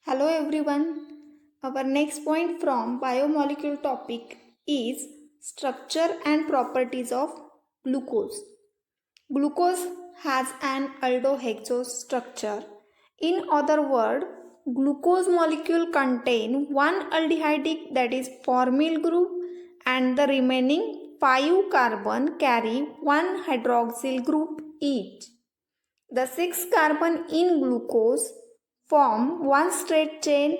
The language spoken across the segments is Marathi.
Hello everyone. Our next point from biomolecule topic is structure and properties of glucose. Glucose has an aldohexose structure. In other words, glucose molecule contain one aldehyde that is formyl group and the remaining 5 carbon carry one hydroxyl group each. The 6 carbon in glucose form one straight chain.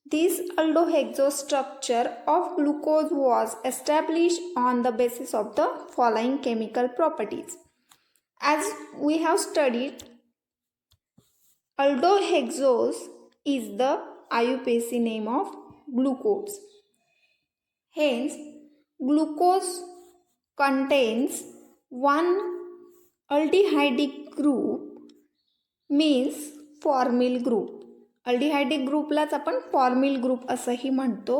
This aldohexose structure of glucose was established on the basis of the following chemical properties. As we have studied, aldohexose is the IUPAC name of glucose. Hence, glucose contains one aldehydic group means formyl group. Aldehydic ग्रुपलाच आपण फॉर्मिल ग्रुप असंही म्हणतो.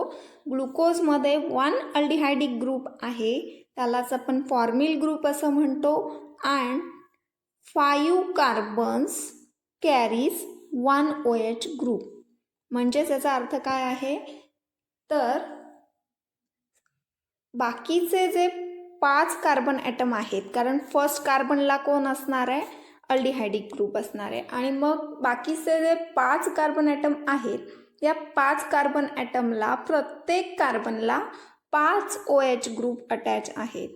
ग्लुकोजमध्ये वन अल्डिहायडिक ग्रुप आहे, त्यालाच आपण फॉर्मिल ग्रुप असं म्हणतो. And 5 carbons carries 1 OH group. म्हणजेच याचा अर्थ काय आहे, तर बाकीचे जे 5 कार्बन ॲटम आहेत, कारण फर्स्ट कार्बनला कोण असणार आहे, अल्डिहायडिक ग्रुप असणार आहे. आणि मग बाकीचे जे 5 कार्बन ॲटम आहेत, या 5 कार्बन ॲटमला प्रत्येक कार्बनला 5 OH ग्रुप अटॅच आहेत.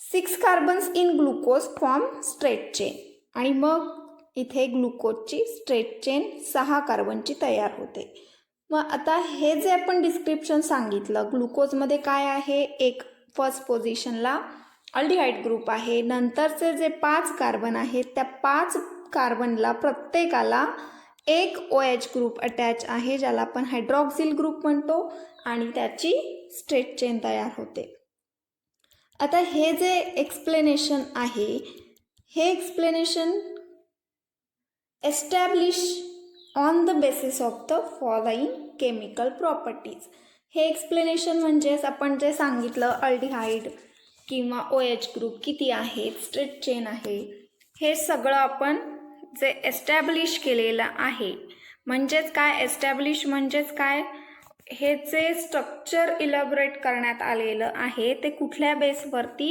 6 carbons in glucose form straight chain. आणि मग इथे ग्लुकोजची स्ट्रेट चेन 6 कार्बनची तयार होते. मग आता हे जे आपण डिस्क्रिप्शन सांगितलं, ग्लुकोजमध्ये काय आहे, एक फर्स्ट पोझिशनला अल्डिहाइड ग्रुप आहे. नंतरचे जे 5 कार्बन आहेत, त्या 5 कार्बनला प्रत्येकाला एक OH ग्रुप अटॅच आहे, ज्याला आपण हायड्रॉक्सिल ग्रुप म्हणतो, आणि त्याची स्ट्रेट चेन तयार होते. आता हे जे एक्सप्लेनेशन आहे, हे explanation establish on the basis of the following chemical properties. हे एक्सप्लेनेशन म्हणजेच आपण जे सांगितलं, अल्डिहाइड किंवा OH ग्रुप किती आहेत, स्ट्रेट चेन आहे, हे सगळं आपण जे एस्टॅब्लिश केलेलं आहे. म्हणजेच काय, एस्टॅब्लिश म्हणजेच काय, हे जे स्ट्रक्चर इलॅबोरेट करण्यात आलेलं आहे, ते कुठल्या बेसवरती,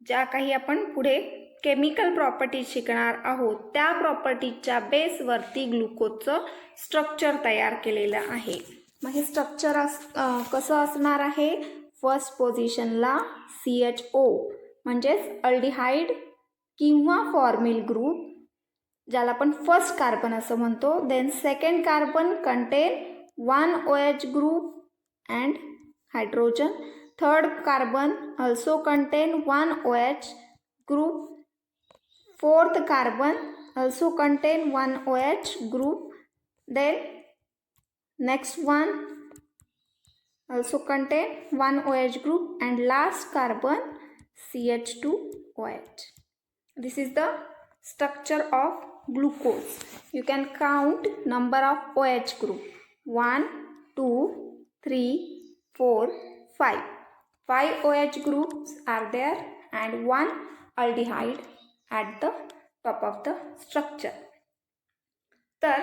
ज्या काही आपण पुढे केमिकल प्रॉपर्टीज शिकणार आहोत, त्या प्रॉपर्टीजच्या बेसवरती ग्लुकोजचं स्ट्रक्चर तयार केलेलं आहे. मग हे स्ट्रक्चर कसं असणार आहे, फर्स्ट पोझिशनला CHO म्हणजेच अल्डिहाइड किंवा फॉर्मिल ग्रुप, ज्याला आपण फर्स्ट कार्बन असं म्हणतो. Then second carbon contain 1 OH group and hydrogen. Third carbon also contain 1 OH group. Fourth carbon also contain 1 OH group. Then next one also contain 1 OH group and last carbon CH2OH. This is the structure of glucose. You can count number of OH group: 1, 2, 3, 4, 5. 5 OH groups are there and 1 aldehyde at the top of the structure. तर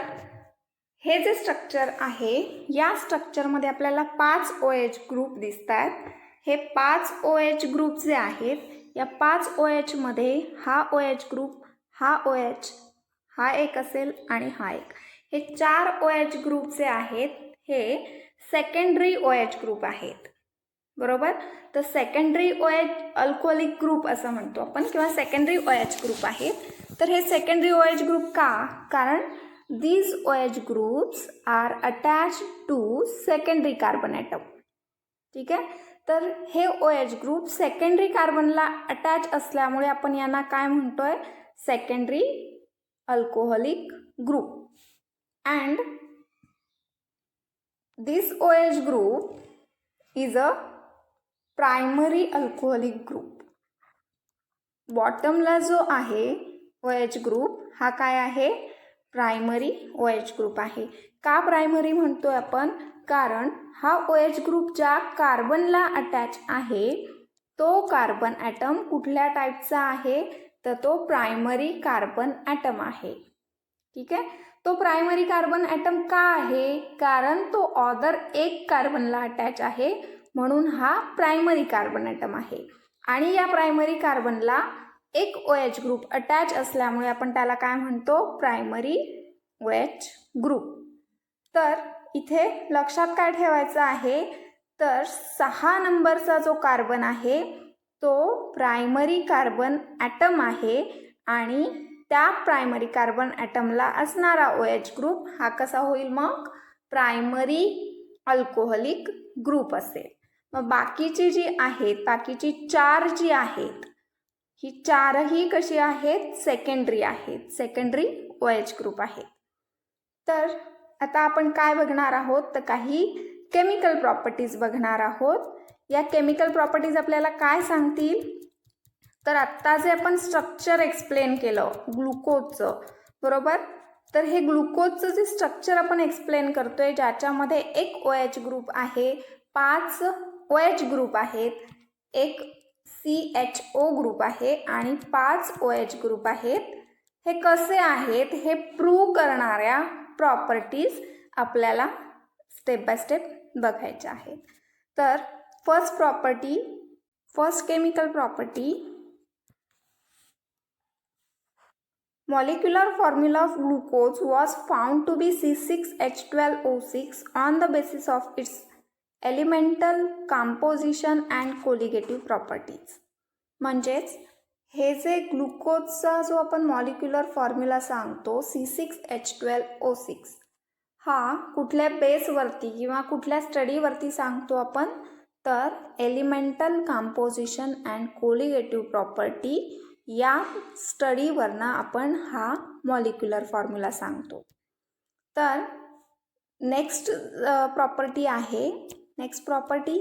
हे जे स्ट्रक्चर आहे, या स्ट्रक्चरमध्ये आपल्याला 5 OH ग्रुप दिसत आहेत. हे 5 OH ग्रुप जे आहेत, या 5 OH मध्ये हा OH ग्रुप, हा OH, हा एक असेल आणि हा एक. हे 4 OH ग्रुप जे आहेत, हे सेकंडरी OH ग्रुप आहेत, बरोबर. तर सेकंडरी OH अल्कोहोलिक ग्रुप असं म्हणतो आपण, किंवा सेकंडरी OH ग्रुप आहेत. तर हे सेकंडरी OH ग्रुप का, कारण these OH groups are attached to secondary carbon atom. ठीक आहे. तर हे OH ग्रुप सेकंडरी कार्बनला अटॅच असल्यामुळे आपण यांना काय म्हणतोय, secondary alcoholic group. And this OH group is a primary alcoholic group. बॉटमला जो आहे OH ग्रुप, हा काय आहे, प्रायमरी OH ग्रुप आहे. का प्रायमरी म्हणतोय आपण, कारण हा OH ग्रुप ज्या कार्बनला अटॅच आहे, तो कार्बन ॲटम कुठल्या टाईपचा आहे, तर तो प्रायमरी कार्बन ॲटम आहे. ठीक आहे. तो प्रायमरी कार्बन ॲटम का आहे? कारण तो ऑदर एक कार्बनला अटॅच आहे, म्हणून हा प्रायमरी कार्बन ॲटम आहे. आणि या प्रायमरी कार्बनला एक OH ग्रुप अटॅच असल्यामुळे आपण त्याला काय म्हणतो? Primary OH group. तर इथे लक्षात काय ठेवायचं आहे? तर 6 नंबरचा जो कार्बन आहे तो प्रायमरी कार्बन ॲटम आहे आणि त्या प्रायमरी कार्बन ॲटमला असणारा OH ग्रुप हा कसा होईल? मग प्रायमरी अल्कोहोलिक ग्रुप असेल. मग बाकीची जी आहेत, बाकीची 4 जी आहेत, ही 4ही कशी आहेत? सेकंडरी आहेत, सेकंडरी OH ग्रुप आहेत. तर आता आपण काय बघणार आहोत? तर काही केमिकल प्रॉपर्टीज बघणार आहोत. या केमिकल प्रॉपर्टीज आपल्याला काय सांगतील? तर आत्ता जे आपण स्ट्रक्चर एक्सप्लेन केलं ग्लुकोजचं, बरोबर? तर हे ग्लुकोजचं जे स्ट्रक्चर आपण एक्सप्लेन करतोय, ज्याच्यामध्ये एक OH ग्रुप आहे, 5 OH ग्रुप आहेत, एक CHO ग्रुप आहे आणि 5 OH ग्रुप आहेत. हे कसे आहेत हे प्रूव्ह करणाऱ्या प्रॉपर्टीज आपल्याला स्टेप बाय स्टेप बघायच्या आहेत. तर first chemical property, molecular formula of glucose was found to be C6H12O6 on the basis of its elemental composition and colligative properties. म्हणजेच हे जे ग्लुकोजचा जो आपण मॉलिक्युलर फॉर्म्युला सांगतो C6H12O6 हा कुठल्या बेसवरती किंवा कुठल्या स्टडीवरती सांगतो आपण? तर elemental composition and colligative property या स्टडीवरनं आपण हा मॉलिक्युलर फॉर्म्युला सांगतो. तर नेक्स्ट प्रॉपर्टी आहे, next property,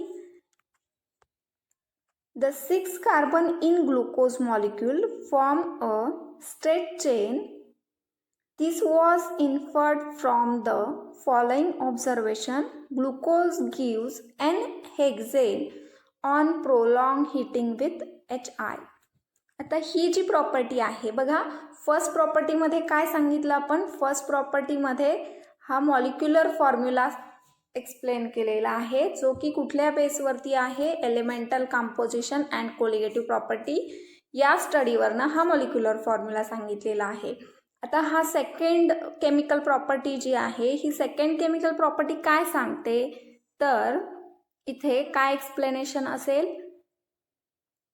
the 6 carbon in glucose molecule form a straight chain. This was inferred from the following observation. Glucose gives N-hexane on prolonged heating with HI. आता ही जी प्रॉपर्टी आहे बघा, फर्स्ट प्रॉपर्टीमध्ये काय सांगितलं आपण? फर्स्ट प्रॉपर्टीमध्ये हा मॉलिक्युलर फॉर्म्युला एक्सप्लेन केलेला आहे, जो की कुठल्या बेसवरती आहे? Elemental composition and colligative property या स्टडीवरनं हा मॉलिक्युलर फॉर्म्युला सांगितलेला आहे. आता हा सेकंड केमिकल प्रॉपर्टी जी आहे, ही सेकंड केमिकल प्रॉपर्टी काय सांगते? तर इथे काय एक्सप्लेनेशन असेल?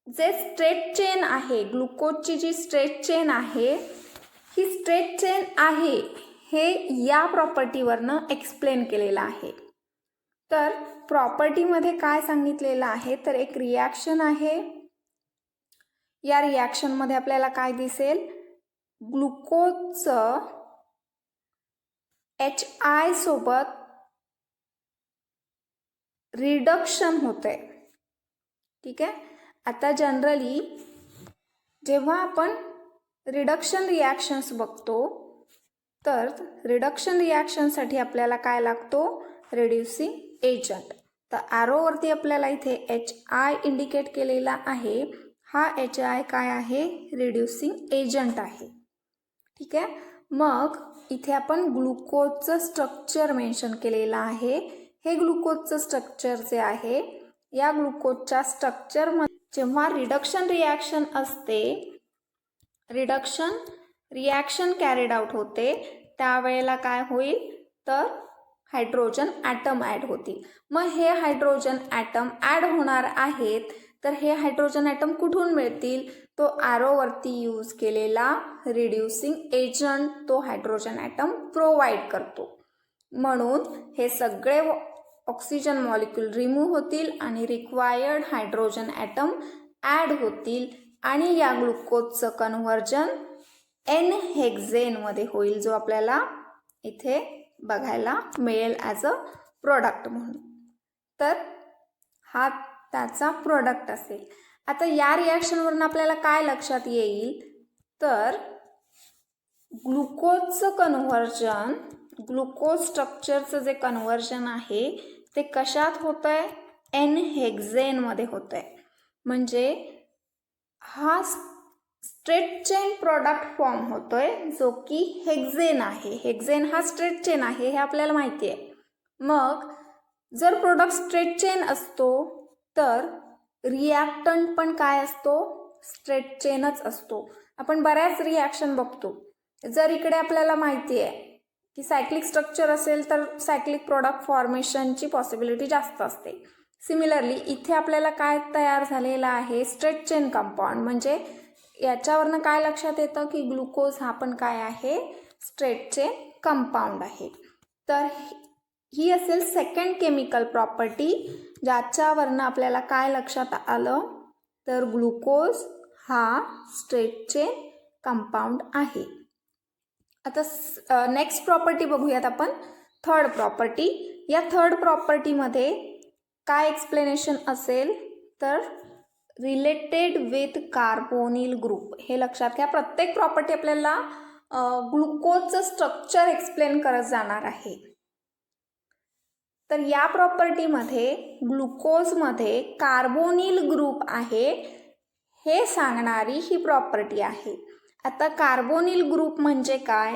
जे स्ट्रेट चेन आहे, ग्लुकोजची जी स्ट्रेट चेन आहे, ही स्ट्रेट चेन आहे हे या प्रॉपर्टीवरनं एक्सप्लेन केलेलं आहे. तर प्रॉपर्टीमध्ये काय सांगितलेलं आहे? तर एक रिॲक्शन आहे, या रिॲक्शनमध्ये आपल्याला काय दिसेल? ग्लुकोजचं HI सोबत रिडक्शन होतंय. ठीक आहे. आता जनरली जेव्हा आपण रिडक्शन रिॲक्शन्स बघतो, तर रिडक्शन रिॲक्शनसाठी आपल्याला काय लागतो? Reducing agent. तर ॲरोवरती आपल्याला इथे HI इंडिकेट केलेला आहे. हा HI काय आहे? रिड्युसिंग एजंट आहे. ठीक आहे. मग इथे आपण ग्लुकोजचं स्ट्रक्चर मेन्शन केलेलं आहे. हे ग्लुकोजचं स्ट्रक्चर जे आहे, या ग्लुकोजच्या स्ट्रक्चरमध्ये जेव्हा रिडक्शन रिॲक्शन असते, रिडक्शन रिॲक्शन कॅरीड आउट होते, त्यावेळेला काय होईल? तर हायड्रोजन ॲटम ॲड होतील. मग हे हायड्रोजन ॲटम ॲड होणार आहेत, तर हे हायड्रोजन ॲटम कुठून मिळतील? तो ॲरोवरती यूज केलेला रिड्युसिंग एजंट तो हायड्रोजन ॲटम प्रोव्हाइड करतो. म्हणून हे सगळे ऑक्सिजन मॉलिक्यूल रिमूव्ह होतील आणि रिक्वायर्ड हायड्रोजन ॲटम ॲड होतील आणि या ग्लुकोजचं कन्व्हर्जन N-हेक्झेनमध्ये होईल, जो आपल्याला इथे बघायला मिळेल ॲज अ प्रोडक्ट म्हणून. तर हा त्याचा प्रोडक्ट असेल. आता या रिॲक्शनवरून आपल्याला काय लक्षात येईल? तर ग्लुकोजचं कन्व्हर्जन, ग्लुकोज स्ट्रक्चरचं जे कन्व्हर्जन आहे ते कशात होतं आहे? N-हेक्झेनमध्ये होतं आहे. म्हणजे हा स्ट्रेट चेन प्रॉडक्ट फॉर्म होतोय जो की हेक्झेन आहे. हेक्झेन हा स्ट्रेट चेन आहे हे आपल्याला माहिती आहे. मग जर प्रोडक्ट स्ट्रेट चेन असतो तर रिॲक्टंट पण काय असतो, स्ट्रेट चेनच असतो. आपण बऱ्याच रिॲक्शन बघतो. जर इकडे आपल्याला माहिती आहे की सायक्लिक स्ट्रक्चर असेल तर सायक्लिक प्रॉडक्ट फॉर्मेशनची पॉसिबिलिटी जास्त असते. सिमिलरली इथे आपल्याला काय तयार झालेलं आहे, स्ट्रेट चेन कंपाऊंड. म्हणजे याच्यावरनं काय लक्षात येतं की ग्लुकोज हा पण काय आहे, स्ट्रेट चेन कंपाऊंड आहे. तर ही असेल सेकंड केमिकल प्रॉपर्टी ज्याच्यावरनं आपल्याला काय लक्षात आलं, तर ग्लुकोज हा स्ट्रेट चेन कंपाऊंड आहे. आता नेक्स्ट प्रॉपर्टी बघूयात आपण, थर्ड प्रॉपर्टी. या थर्ड प्रॉपर्टीमध्ये काय एक्सप्लेनेशन असेल, तर रिलेटेड विथ कार्बोनिल ग्रुप. हे लक्षात घ्या, प्रत्येक प्रॉपर्टी आपल्याला ग्लुकोजचं स्ट्रक्चर एक्सप्लेन करत जाणार आहे. तर या प्रॉपर्टीमध्ये ग्लुकोजमध्ये कार्बोनिल ग्रुप आहे हे सांगणारी ही प्रॉपर्टी आहे. आता कार्बोनिल ग्रुप म्हणजे काय,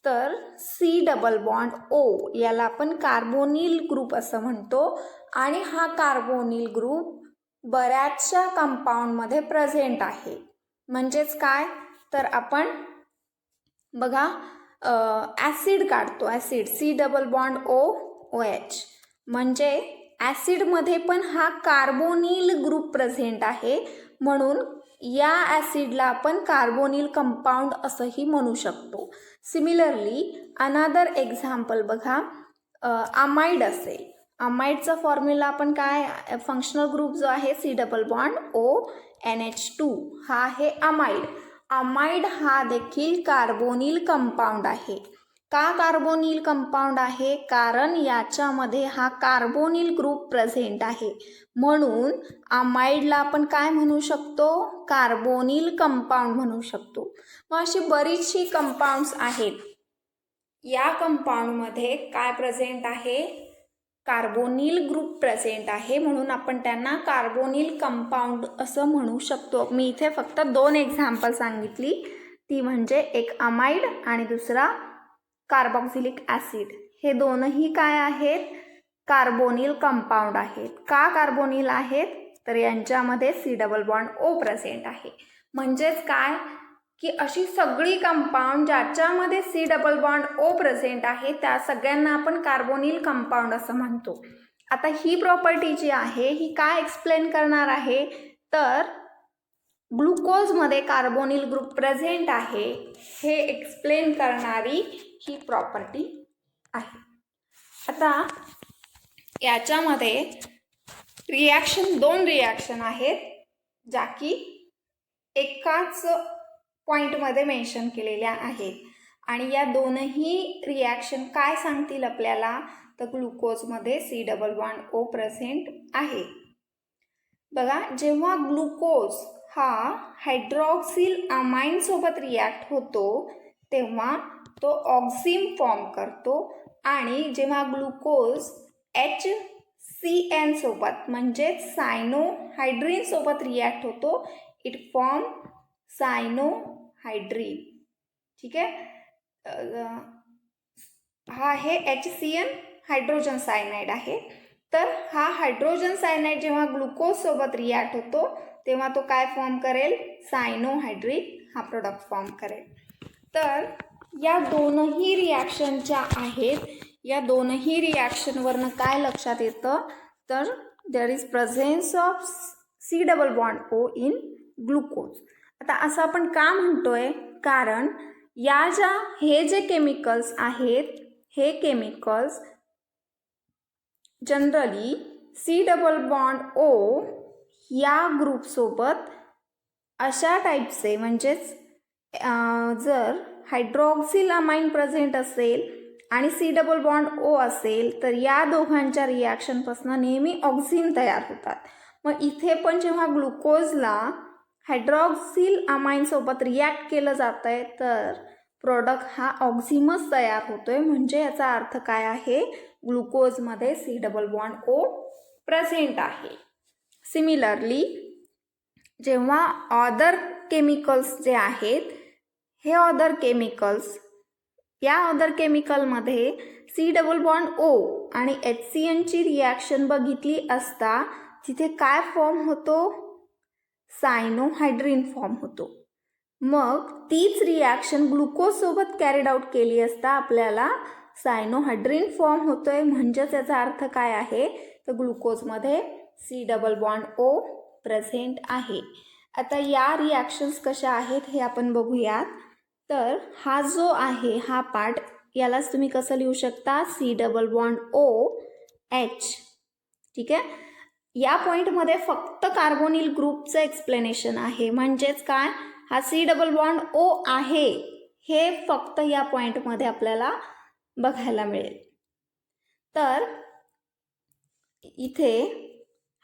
तर सी डबल बॉन्ड ओ, याला आपण कार्बोनिल ग्रुप असं म्हणतो. आणि हा कार्बोनिल ग्रुप बऱ्याचशा कंपाऊंडमध्ये प्रेझेंट आहे. म्हणजेच काय, तर आपण बघा ॲसिड काढतो, acid C double bond O O H, म्हणजे ॲसिडमध्ये पण हा कार्बोनिल ग्रुप प्रेझेंट आहे. म्हणून या ॲसिडला आपण कार्बोनिल कंपाऊंड असंही म्हणू शकतो. सिमिलरली अनादर एक्झाम्पल बघा, अमाइड असेल. अमाइडचा फॉर्म्युला आपण काय, फंक्शनल ग्रुप जो आहे सी डबल बॉन्ड ओ NH2 हा आहे अमाइड. अमाइड हा देखील कार्बोनिल कंपाऊंड आहे. का कार्बोनिल कंपाऊंड आहे, कारण याच्यामध्ये हा कार्बोनिल ग्रुप प्रेझेंट आहे. म्हणून अमाइडला आपण काय म्हणू शकतो, कार्बोनिल कंपाऊंड म्हणू शकतो. मग अशी बरीचशी कंपाऊंड्स आहेत. या कंपाऊंडमध्ये काय प्रेझेंट आहे, कार्बोनिल ग्रुप प्रेझेंट आहे. म्हणून आपण त्यांना कार्बोनिल कंपाऊंड असं म्हणू शकतो. मी इथे फक्त 2 एक्झाम्पल सांगितली, ती म्हणजे एक अमाइड आणि दुसरा कार्बॉक्सिलिक ॲसिड. हे दोनही काय आहेत, कार्बोनिल कंपाऊंड आहेत. का कार्बोनिल आहेत, तर यांच्यामध्ये C double bond O present आहे. म्हणजेच काय की अशी सगळी कंपाऊंड ज्याच्यामध्ये C double bond O present आहे त्या सगळ्यांना आपण कार्बोनिल कंपाऊंड असं म्हणतो. आता ही प्रॉपर्टी जी आहे ही काय एक्सप्लेन करणार आहे, तर ग्लुकोजमध्ये कार्बोनिल ग्रुप प्रेझेंट आहे हे एक्सप्लेन करणारी ही प्रॉपर्टी आहे. आता याच्यामध्ये दोन रिॲक्शन आहेत ज्या की एकाच पॉईंटमध्ये मेन्शन केलेल्या आहेत. आणि या दोनही रिॲक्शन काय सांगतील आपल्याला, तर ग्लुकोजमध्ये C double bond O present आहे. बघा, जेव्हा ग्लुकोज हा हायड्रॉक्सिल अमाईनसोबत रिॲक्ट होतो तेव्हा तो ऑक्झिम फॉर्म करतो. आणि जेव्हा ग्लुकोज HCN सोबत म्हणजेच सायनोहायड्रीन सोबत रिॲक्ट होतो, इट फॉर्म सायनोहायड्रीन. ठीक आहे, हा आहे HCN, हायड्रोजन सायनाइड आहे. तर हा हायड्रोजन सायनाइड जेव्हा ग्लुकोज सोबत रिॲक्ट होतो तेव्हा तो काय फॉर्म करेल, सायनोहायड्रीन हा प्रोडक्ट फॉर्म करेल. तर या दोनही रिॲक्शन ज्या आहेत, या दोनही रिॲक्शनवरनं काय लक्षात येतं, तर there is presence of C double bond O in glucose. आता असं आपण का म्हणतोय, कारण हे जे केमिकल्स आहेत हे chemicals generally C double bond O या ग्रुपसोबत अशा टाईपचे, म्हणजेच जर हायड्रॉक्सिल अमाइन प्रेझेंट असेल आणि सी डबल बॉन्ड ओ असेल तर या दोघांच्या रिॲक्शनपासून नेहमी ऑक्झिम तयार होतात. मग इथे पण जेव्हा ग्लुकोजला हायड्रॉक्सिल अमाईनसोबत रिॲक्ट केलं जातं आहे तर प्रोडक्ट हा ऑक्झिमच तयार होतो आहे. म्हणजे याचा अर्थ काय आहे, ग्लुकोजमध्ये C double bond O present आहे. सिमिलरली जेव्हा अदर केमिकल्स जे आहेत, हे अदर केमिकल्स, या अदर केमिकलमध्ये सी डबल बॉन्ड ओ आणि HCNची रिॲक्शन बघितली असता तिथे काय फॉर्म होतो, सायनोहायड्रीन फॉर्म होतो. मग तीच रिॲक्शन ग्लुकोजसोबत कॅरीड आउट केली असता आपल्याला सायनोहायड्रीन फॉर्म होतोय. म्हणजेच याचा अर्थ काय आहे, तर ग्लुकोजमध्ये C double bond O present आहे. आता या रिॲक्शन्स कशा आहेत हे आपण बघूयात. तर हा जो आहे हा पार्ट, यालाच तुम्ही कसं लिहू शकता, C double bond O H. ठीक आहे. या पॉईंटमध्ये फक्त कार्बोनिल ग्रुपचं एक्सप्लेनेशन आहे. म्हणजेच काय, हा सी डबल बॉन्ड ओ आहे हे फक्त या पॉईंटमध्ये आपल्याला बघायला मिळेल. तर इथे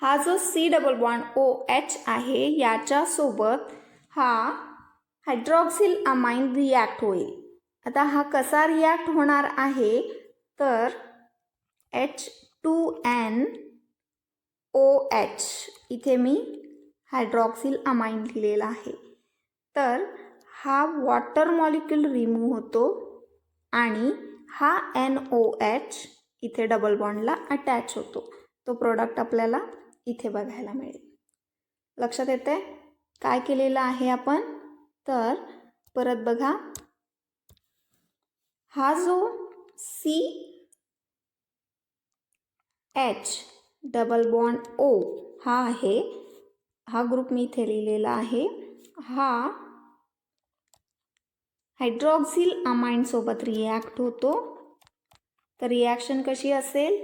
हा जो C double bond O H आहे याच्यासोबत हा हायड्रॉक्सिल अमाइन रिॲक्ट होईल. आता हा कसा रिॲक्ट होणार आहे, तर H2NOH, इथे मी हायड्रॉक्सिल अमाइन लिहिलेला आहे. तर हा वॉटर मॉलिक्यूल रिमूव्ह होतो आणि हा NOH इथे डबल बॉन्डला अटॅच होतो. तो प्रोडक्ट आपल्याला इथे बघायला मिळेल. लक्षात येते काय केलेलं आहे आपण. तर परत बघा, हा जो CH डबल बॉन्ड O हा आहे, हा ग्रुप मी इथे लिहिलेला आहे. हा हायड्रॉक्सिल अमाइन सोबत रिॲक्ट होतो. तर रिॲक्शन कशी असेल,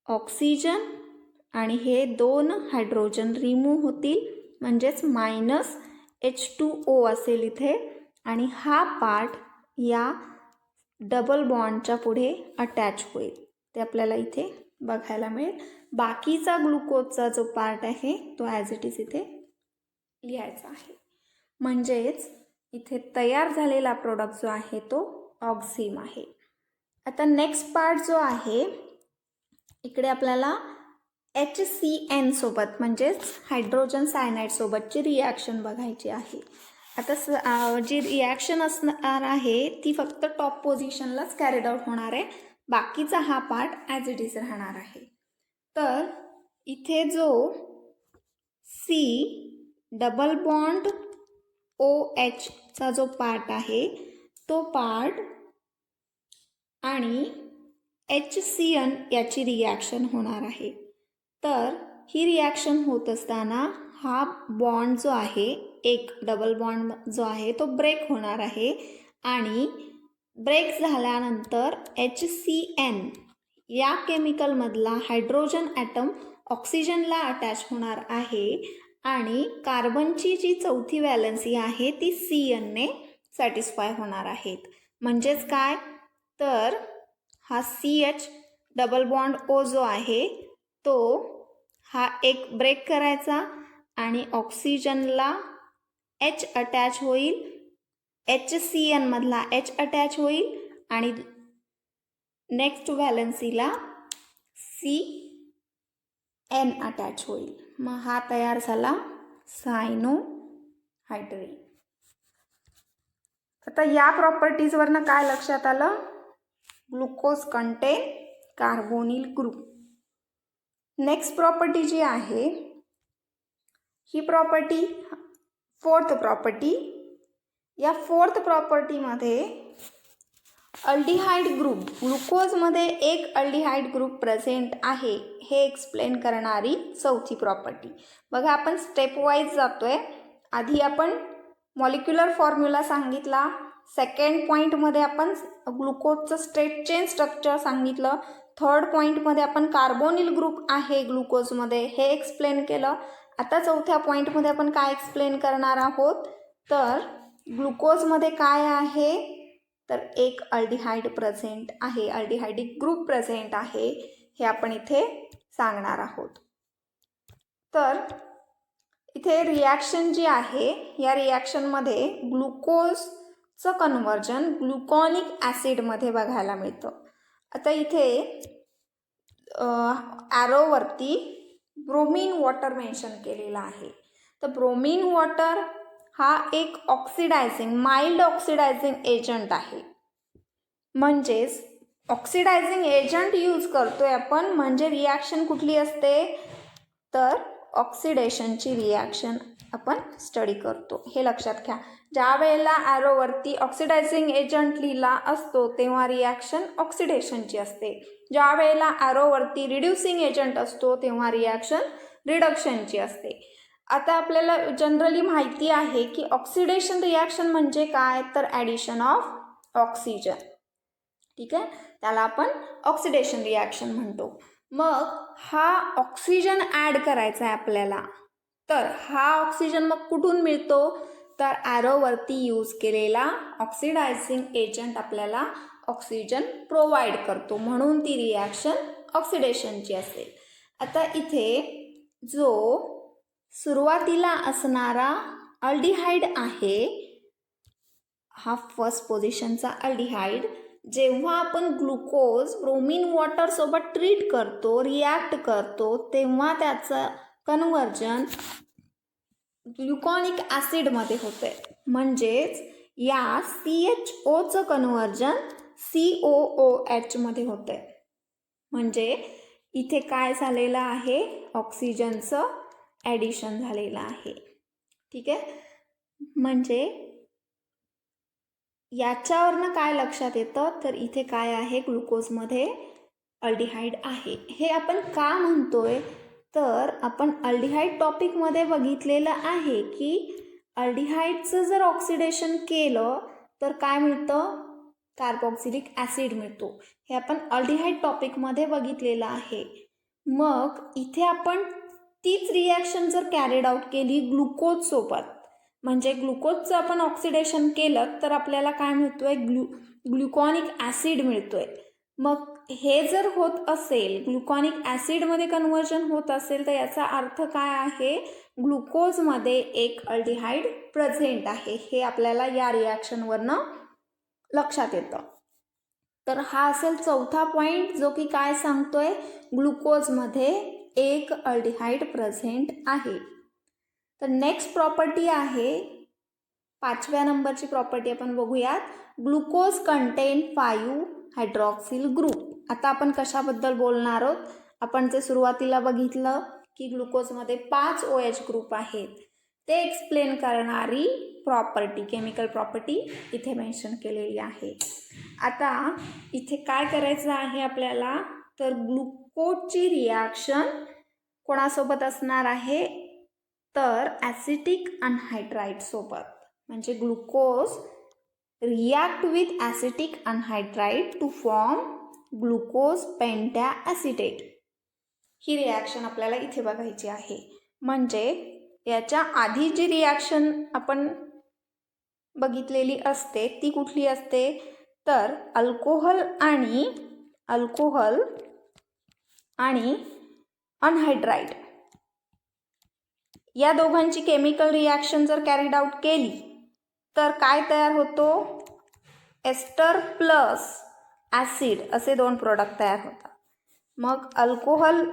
ऑक्सिजन आणि हे 2 हायड्रोजन रिमूव्ह होतील, म्हणजेच -H2O असेल इथे. आणि हा पार्ट या डबल बॉन्डच्या पुढे अटॅच होईल, ते आपल्याला इथे बघायला मिळेल. बाकीचा ग्लुकोजचा जो पार्ट आहे तो ॲज इट इज इथे लिहायचा आहे. म्हणजेच इथे तयार झालेला प्रोडक्ट जो आहे तो ऑक्झिम आहे. आता नेक्स्ट पार्ट जो आहे, इकडे आपल्याला HCN सोबत म्हणजेच हायड्रोजन सायनाइड सोबतची रिॲक्शन बघायची आहे. आता जी रिॲक्शन असणार आहे ती फक्त टॉप पोझिशनलाच कॅरीड आउट होणार आहे. बाकीचा हा पार्ट ॲज इट इज राहणार आहे. तर इथे जो C डबल बॉन्ड OH चा जो पार्ट आहे तो पार्ट आणि HCN याची रिॲक्शन होणार आहे. तर ही रिॲक्शन होत असताना हा बॉन्ड जो आहे, एक डबल बॉन्ड जो आहे तो ब्रेक होणार आहे आणि ब्रेक झाल्यानंतर HCN या केमिकलमधला हायड्रोजन ॲटम ऑक्सिजनला अटॅच होणार आहे आणि कार्बनची जी चौथी व्हॅलन्सी आहे ती CNने सॅटिस्फाय होणार आहेत. म्हणजेच काय, तर हा CH डबल बॉन्ड O जो आहे तो हा एक ब्रेक करायचा आणि ऑक्सिजनला H अटॅच होईल, HCN मधला H अटॅच होईल आणि नेक्स्ट व्हॅलन्सीला CN अटॅच होईल. मग हा तयार झाला सायनोहायड्रीन. आता या प्रॉपर्टीजवरनं काय लक्षात आलं, glucose contain carbonyl group. Next property जी आहे ही प्रॉपर्टी फोर्थ प्रॉपर्टी. या फोर्थ प्रॉपर्टीमध्ये अल्डिहाइड ग्रुप, ग्लुकोजमध्ये एक अल्डिहाइड ग्रुप प्रेझेंट आहे हे एक्सप्लेन करणारी चौथी प्रॉपर्टी. बघा आपण स्टेप वाईज जातोय. आधी आपण मॉलिक्युलर फॉर्म्युला सांगितला, सेकंड पॉईंटमध्ये आपण ग्लुकोजचं स्टेट चेन स्ट्रक्चर सांगितलं, थर्ड पॉईंटमध्ये आपण कार्बोनिल ग्रुप आहे ग्लुकोजमध्ये हे एक्सप्लेन केलं. आता चौथ्या पॉईंटमध्ये आपण काय एक्सप्लेन करणार आहोत, तर ग्लुकोजमध्ये काय आहे, तर एक अल्डिहाइड प्रेझेंट आहे, अल्डिहाइडिक ग्रुप प्रेझेंट आहे हे आपण इथे सांगणार आहोत. तर इथे रिॲक्शन जी आहे या रिॲक्शनमध्ये ग्लुकोजचं कन्व्हर्जन ग्लुकॉनिक ॲसिडमध्ये बघायला मिळतं. आता इथे ॲरोवरती ब्रोमीन वॉटर मेन्शन केलेलं आहे. तर ब्रोमीन वॉटर हा एक ऑक्सिडायझिंग माइल्ड ऑक्सिडायझिंग एजंट आहे. म्हणजेच ऑक्सिडायझिंग एजंट यूज करतोय आपण, म्हणजे रिॲक्शन कुठली असते तर ऑक्सिडेशनची रिॲक्शन आपण स्टडी करतो. हे लक्षात घ्या. ज्या वेळेला ॲरोवरती ऑक्सिडायझिंग एजंट लिहिला असतो तेव्हा रिॲक्शन ऑक्सिडेशनची असते. ज्या वेळेला ॲरोवरती रिड्युसिंग एजंट असतो तेव्हा रिॲक्शन रिडक्शनची असते. आता आपल्याला जनरली माहिती आहे की ऑक्सिडेशन रिॲक्शन म्हणजे काय तर ॲडिशन ऑफ ऑक्सिजन. ठीक आहे, त्याला आपण ऑक्सिडेशन रिॲक्शन म्हणतो. मग हा ऑक्सिजन ॲड करायचा आहे आपल्याला, तर हा ऑक्सिजन मग कुठून मिळतो तर ॲरोवरती यूज केलेला ऑक्सिडायझिंग एजंट आपल्याला ऑक्सिजन प्रोव्हाइड करतो, म्हणून ती रिॲक्शन ऑक्सिडेशनची असेल. आता इथे जो सुरुवातीला असणारा अल्डिहाइड आहे, हा फर्स्ट पोझिशनचा अल्डिहाइड, जेव्हा आपण ग्लुकोज ब्रोमीन वॉटरसोबत ट्रीट करतो, रिॲक्ट करतो, तेव्हा त्याचं कन्व्हर्जन ग्लुकॉनिक ॲसिडमध्ये होतं. म्हणजेच या CHOचं कन्व्हर्जन COOH मध्ये होतं आहे. म्हणजे इथे काय झालेलं आहे, ऑक्सिजनचं ॲडिशन झालेलं आहे. ठीक आहे, म्हणजे याच्यावरनं काय लक्षात येतं तर इथे काय आहे, ग्लुकोजमध्ये अल्डिहाइड आहे. हे आपण का म्हणतोय तर आपण अल्डिहाइड टॉपिकमध्ये बघितलेलं आहे की अल्डिहाइडचं जर ऑक्सिडेशन केलं तर काय मिळतं, कार्बोक्सिलिक ॲसिड मिळतो. हे आपण अल्डिहाइड टॉपिकमध्ये बघितलेलं आहे. मग इथे आपण तीच रिॲक्शन जर कॅरिड आउट केली ग्लुकोजसोबत, म्हणजे ग्लुकोजचं आपण ऑक्सिडेशन केलं तर आपल्याला काय मिळतोय, ग्लुकॉनिक ॲसिड मिळतोय. मग हे जर होत असेल, ग्लुकॉनिक ॲसिडमध्ये कन्व्हर्जन होत असेल, तर याचा अर्थ काय आहे, ग्लुकोजमध्ये एक अल्डिहाइड प्रेझेंट आहे. हे आपल्याला या रिॲक्शनवरनं लक्षात येतं. तर हा असेल चौथा पॉईंट, जो की काय सांगतोय, ग्लुकोजमध्ये एक अल्डिहाइड प्रेझेंट आहे. तर नेक्स्ट प्रॉपर्टी आहे, 5व्या नंबरची प्रॉपर्टी आपण बघूयात, ग्लुकोज कंटेन 5 हायड्रॉक्सिल ग्रुप. आता आपण कशाबद्दल बोलणार आहोत, आपण जे सुरुवातीला बघितलं की ग्लुकोजमध्ये 5 OH ग्रुप आहेत, ते एक्सप्लेन करणारी प्रॉपर्टी, केमिकल प्रॉपर्टी इथे मेन्शन केलेली आहे. आता इथे काय करायचं आहे आपल्याला तर ग्लुकोजची रिॲक्शन कोणासोबत असणार आहे तर ॲसिटिक अनहायड्राइड सोबत. म्हणजे glucose react with acetic anhydride to form glucose pentaacetate. ही रिॲक्शन आपल्याला इथे बघायची आहे. म्हणजे याच्या आधी जी रिॲक्शन आपण बघितलेली असते ती कुठली असते तर अल्कोहोल आणि अनहायड्राइड या दोघांची केमिकल रिॲक्शन जर कॅरीड आउट केली तर काय तयार होतो, एस्टर प्लस ॲसिड असे 2 प्रोडक्ट तयार होतात. मग अल्कोहोल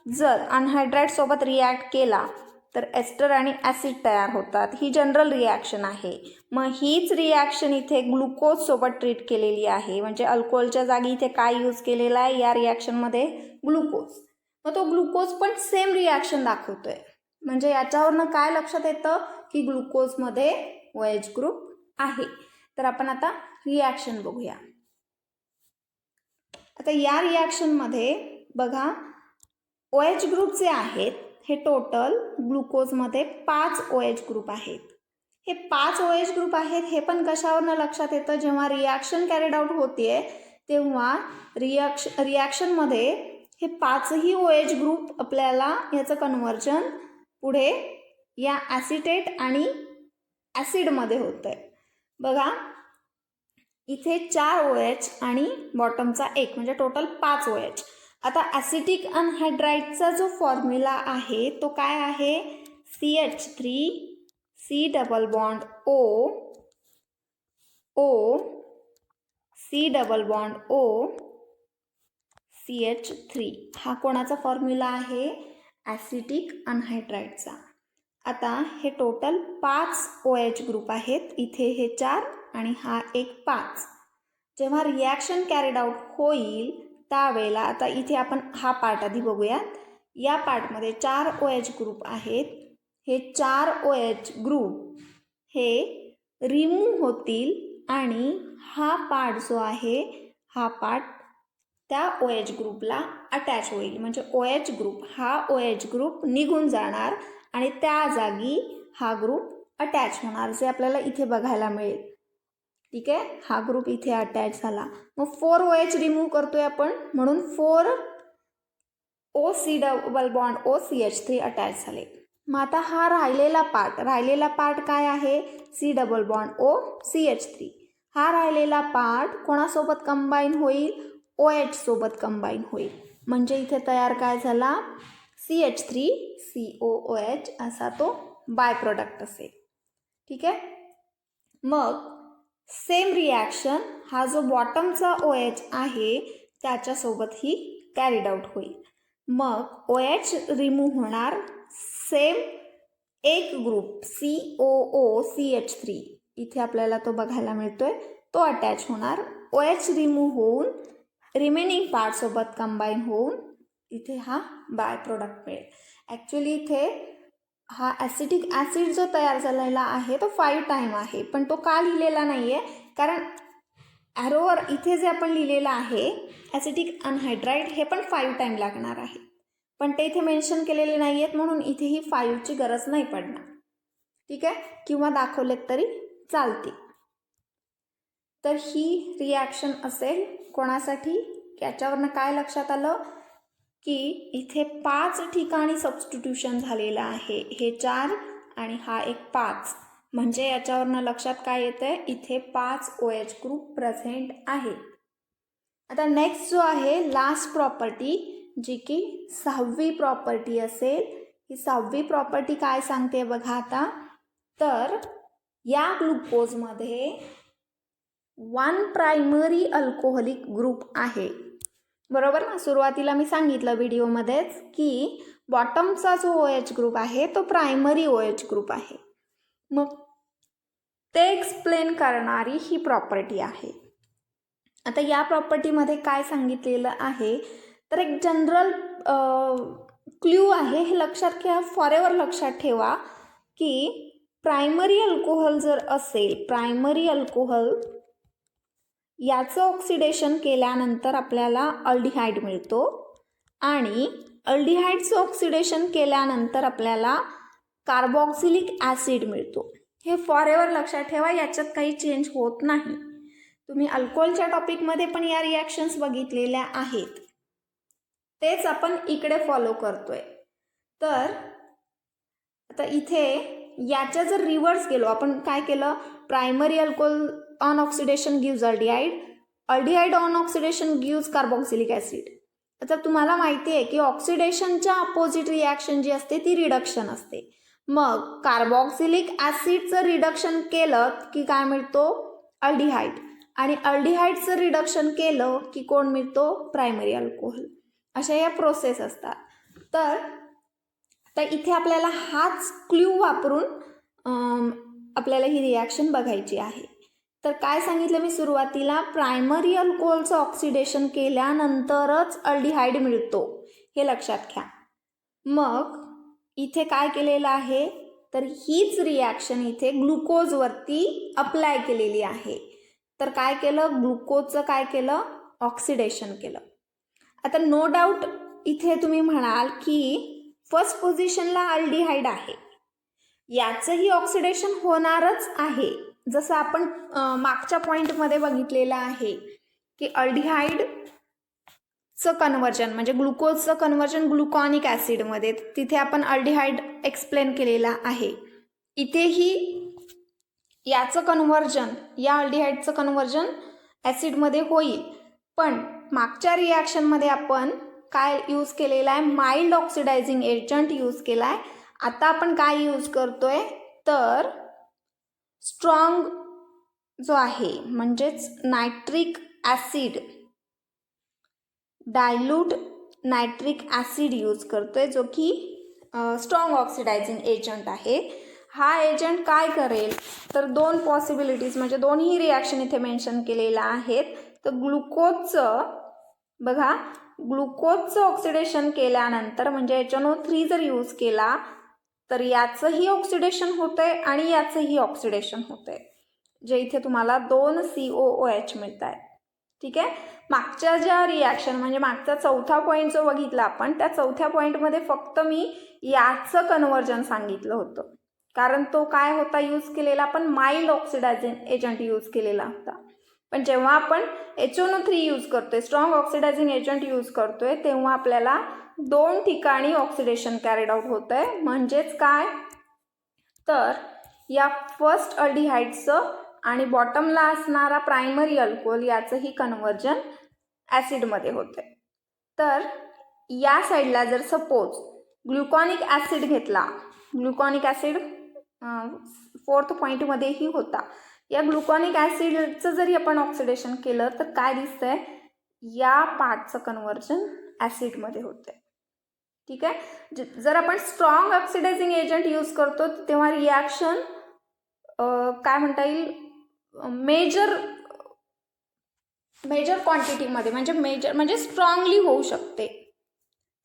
जर अनहायड्राइड सोबत रिॲक्ट केला तर एस्टर आणि ॲसिड तयार होतात. ही जनरल रिॲक्शन आहे. मग हीच रिॲक्शन इथे ग्लुकोजसोबत ट्रीट केलेली आहे. म्हणजे अल्कोहोलच्या जागी इथे काय यूज केलेला आहे या रिॲक्शनमध्ये, ग्लुकोज. मग तो ग्लुकोज पण सेम रिॲक्शन दाखवतोय. म्हणजे याच्यावरनं काय लक्षात येतं की ग्लुकोजमध्ये OH ग्रुप आहे. तर आपण आता रिॲक्शन बघूया. आता या रिॲक्शनमध्ये बघा, OH ग्रुप जे आहेत हे टोटल ग्लुकोजमध्ये 5 OH ग्रुप आहेत. हे 5 OH ग्रुप आहेत हे पण कशावरनं लक्षात येतं, जेव्हा रिॲक्शन कॅरिड आउट होते तेव्हा रिॲक्शनमध्ये हे 5ही OH ग्रुप आपल्याला याचं कन्व्हर्जन पुढे या ॲसिटेट आणि ॲसिडमध्ये होतं आहे. बघा इथे 4 OH आणि बॉटमचा 1 म्हणजे टोटल 5 OH. आता ॲसिटिक अनहायड्राइडचा जो फॉर्म्युला आहे तो काय आहे, CH3 double bond O double bond O CH3. हा कोणाचा फॉर्म्युला आहे, ॲसिटिक अनहायड्राइडचा. आता हे टोटल 5 OH ग्रुप आहेत, इथे हे 4 आणि हा एक 5. जेव्हा रिॲक्शन कॅरीड आउट होईल त्यावेळेला, आता इथे आपण हा पार्ट आधी बघूयात. या पार्टमध्ये 4 OH ग्रुप आहेत. हे 4 OH ग्रुप हे रिमूव्ह होतील आणि हा पार्ट जो आहे हा पार्ट त्या OH ग्रुपला अटॅच होईल. म्हणजे OH ग्रुप, हा OH ग्रुप निघून जाणार आणि त्या जागी हा ग्रुप अटॅच होणार, जे आपल्याला इथे बघायला मिळेल. ठीक आहे, हा ग्रुप इथे अटॅच झाला. मग 4 OH रिमूव्ह करतोय आपण, म्हणून 4 OC double bond OCH3 attach झाले. मग आता हा राहिलेला पार्ट काय आहे? C double bond OCH3. हा राहिलेला पार्ट कोणासोबत कंबाईन होईल? OH सोबत कंबाईन होईल. म्हणजे इथे तयार काय झाला? CH3COOH असा तो बाय प्रोडक्ट असेल. ठीक आहे, मग सेम रिॲक्शन हा जो बॉटमचा OH आहे त्याच्यासोबतही कॅरीड आउट होईल. मग OH रिमूव्ह होणार, सेम एक ग्रुप COOCH3 इथे आपल्याला तो बघायला मिळतोय, तो अटॅच होणार. OH रिमूव्ह होऊन रिमेनिंग पार्टसोबत कंबाईन होऊन इथे हा बाय प्रोडक्ट मिळेल. ॲक्च्युली इथे हा ॲसिटिक ॲसिड जो तयार झालेला आहे तो 5 टाईम आहे, पण तो का लिहिलेला नाही आहे? कारण ॲरोवर इथे जे आपण लिहिलेलं आहे ॲसिटिक अनहायड्राईड, हे पण 5 टाईम लागणार आहे, पण ते इथे मेन्शन केलेले नाही आहेत, म्हणून इथेही 5ची गरज नाही पडणार. ठीक आहे, किंवा दाखवलेत तरी चालतील. तर ही रिॲक्शन असेल कोणासाठी? याच्यावरनं काय लक्षात आलं की इथे 5 ठिकाणी सबस्टिट्यूशन झालेलं आहे. हे 4 आणि हा एक 5, म्हणजे याच्यावरनं लक्षात काय येतं आहे? इथे 5 OH ग्रुप प्रेझेंट आहे. आता नेक्स्ट जो आहे लास्ट प्रॉपर्टी, जी की 6वी प्रॉपर्टी असेल. ही 6वी प्रॉपर्टी काय सांगते बघा आता. तर या ग्लुकोजमध्ये 1 प्रायमरी अल्कोहोलिक ग्रुप आहे, बरोबर ना? सुरुवातीला मी सांगितलं व्हिडिओमध्येच की बॉटमचा जो OH ग्रुप आहे तो प्रायमरी OH ग्रुप आहे. मग ते एक्सप्लेन करणारी ही प्रॉपर्टी आहे. आता या प्रॉपर्टीमध्ये काय सांगितलेलं आहे, तर एक जनरल क्ल्यू आहे, हे लक्षात घ्या, फॉरेवर लक्षात ठेवा की प्रायमरी अल्कोहोल जर असेल, प्रायमरी अल्कोहोल याचं ऑक्सिडेशन केल्यानंतर आपल्याला अल्डिहाइड मिळतो आणि अल्डिहाइडचं ऑक्सिडेशन केल्यानंतर आपल्याला कार्बॉक्सिलिक ॲसिड मिळतो. हे फॉरेवर लक्षात ठेवा, याच्यात काही चेंज होत नाही. तुम्ही अल्कोहोलच्या टॉपिकमध्ये पण या रिॲक्शन्स बघितलेल्या आहेत, तेच आपण इकडे फॉलो करतोय. तर आता इथे याच्या जर रिव्हर्स गेलो आपण, काय केलं? Primary alcohol on oxidation gives aldehyde, aldehyde on oxidation gives carboxylic acid. आता तुम्हाला माहिती आहे की ऑक्सिडेशनच्या अपोजिट रिॲक्शन जी असते ती रिडक्शन असते. मग कार्बॉक्सिलिक ॲसिडचं रिडक्शन केलं की काय मिळतो? अल्डिहाइड. आणि अल्डिहाइडचं रिडक्शन केलं की कोण मिळतो? Primary alcohol. अशा या प्रोसेस असतात. तर इथे आपल्याला हाच क्ल्यू वापरून आपल्याला ही रिॲक्शन बघायची आहे. तर काय सांगितलं मी सुरुवातीला? प्रायमरी अल्कोहोलचं ऑक्सिडेशन केल्यानंतरच अल्डिहाइड मिळतो, हे लक्षात घ्या. मग इथे काय केलेलं आहे, तर हीच रिॲक्शन इथे ग्लुकोजवरती अप्लाय केलेली आहे. तर काय केलं? ग्लुकोजचं काय केलं? ऑक्सिडेशन केलं. आता नो डाऊट इथे तुम्ही म्हणाल की फर्स्ट पोझिशनला अल्डिहाइड आहे, याचंही ऑक्सिडेशन होणारच आहे, जसं आपण मागच्या पॉईंटमध्ये बघितलेलं आहे की अल्डिहाइडचं कन्वर्जन म्हणजे ग्लुकोजचं कन्वर्जन ग्लुकॉनिक ॲसिडमध्ये, तिथे आपण अल्डिहाइड एक्सप्लेन केलेला आहे. इथेही याचं कन्वर्जन, या अल्डिहाइडचं कन्वर्जन ॲसिडमध्ये होईल, पण मागच्या रिॲक्शनमध्ये आपण काय यूज केलेलं आहे? माइल्ड ऑक्सिडायझिंग एजंट यूज केला आहे. आता आपण काय यूज करतोय, तर स्ट्रॉंग जो आहे म्हणजेच nitric acid, dilute nitric acid use करतोय, जो की स्ट्रॉंग ऑक्सिडायझिंग एजंट आहे. हा एजंट काय करेल तर दोन पॉसिबिलिटीज म्हणजे दोन्ही रिॲक्शन इथे मेन्शन केलेल्या आहेत. तर ग्लुकोजचं बघा, ग्लुकोजचं ऑक्सिडेशन केल्यानंतर म्हणजे HNO3 जर यूज केला तर याचंही ऑक्सिडेशन होतं आहे आणि याचंही ऑक्सिडेशन होतं आहे, जे इथे तुम्हाला 2 COOH मिळत आहेत. ठीक आहे. मागच्या ज्या रिॲक्शन म्हणजे मागचा चौथा पॉईंट जो बघितला आपण, त्या चौथ्या पॉईंटमध्ये फक्त मी याचं कन्व्हर्जन सांगितलं होतं, कारण तो काय होता यूज केलेला, आपण माइल्ड ऑक्सिडायझिंग एजंट यूज केलेला होता. पण जेव्हा आपण HNO3 यूज करतोय, स्ट्रॉंग ऑक्सिडायझिंग एजंट यूज करतोय, तेव्हा आपल्याला 2 ठिकाणी ऑक्सिडेशन कॅरीड आउट होत आहे. म्हणजेच काय तर या फर्स्ट अल्डिहाइडचं आणि बॉटमला असणारा प्रायमरी अल्कोहोल याचंही कन्व्हर्जन ॲसिडमध्ये होतं आहे. तर या साईडला जर सपोज ग्लुकॉनिक ॲसिड घेतला, ग्लुकॉनिक ॲसिड 4th पॉईंटमध्येही होता, या ग्लुकॉनिक ॲसिडचं जरी आपण ऑक्सिडेशन केलं तर काय दिसतंय, या पार्टचं कन्व्हर्जन ॲसिडमध्ये होतं आहे. ठीक आहे. जर आपण स्ट्रॉंग ऑक्सिडायझिंग एजंट यूज करतो तेव्हा रिॲक्शन काय म्हणता येईल, मेजर क्वांटिटीमध्ये म्हणजे स्ट्रॉंगली होऊ शकते.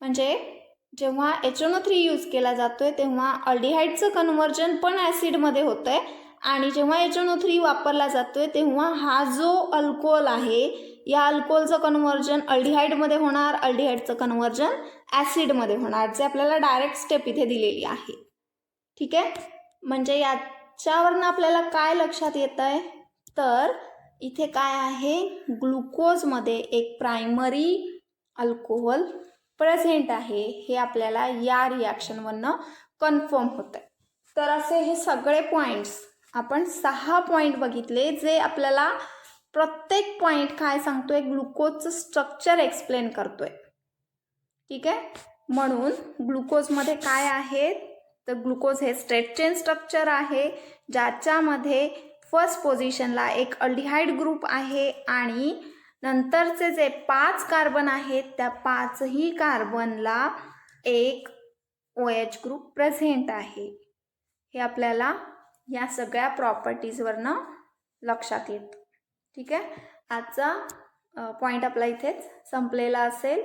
म्हणजे जेव्हा HNO3 यूज केला जातोय तेव्हा अल्डिहाइडचं कन्व्हर्जन पण ॲसिडमध्ये होतं आहे आणि जेव्हा HNO3 वापरला जातोय तेव्हा हा जो अल्कोहोल आहे या अल्कोहोलचं कन्व्हर्जन अल्डिहाइडमध्ये होणार, अल्डिहाइडचं कन्व्हर्जन ॲसिडमध्ये होणार, जे आपल्याला डायरेक्ट स्टेप इथे दिलेली आहे. ठीक आहे. म्हणजे याच्यावरनं आपल्याला काय लक्षात येतं आहे तर इथे काय आहे, ग्लुकोजमध्ये एक प्रायमरी अल्कोहोल प्रेझेंट आहे, हे आपल्याला या रिॲक्शनवरनं कन्फर्म होतं आहे. तर असे हे सगळे पॉईंट्स आपण 6 पॉईंट बघितले, जे आपल्याला प्रत्येक पॉईंट काय सांगतोय, ग्लुकोजचं स्ट्रक्चर एक्सप्लेन करतोय. ठीक आहे. म्हणून ग्लुकोजमध्ये काय आहे तर ग्लुकोज हे स्ट्रेट चेन स्ट्रक्चर आहे, ज्याच्यामध्ये फर्स्ट पोझिशनला एक अल्डिहाइड ग्रुप आहे आणि नंतरचे जे 5 कार्बन आहेत त्या 5ही कार्बनला एक OH ग्रुप प्रेझेंट आहे. हे आपल्याला या सगळ्या प्रॉपर्टीजवरनं लक्षात येतं. ठीक आहे. आजचा पॉईंट आपला इथेच संपलेला असेल.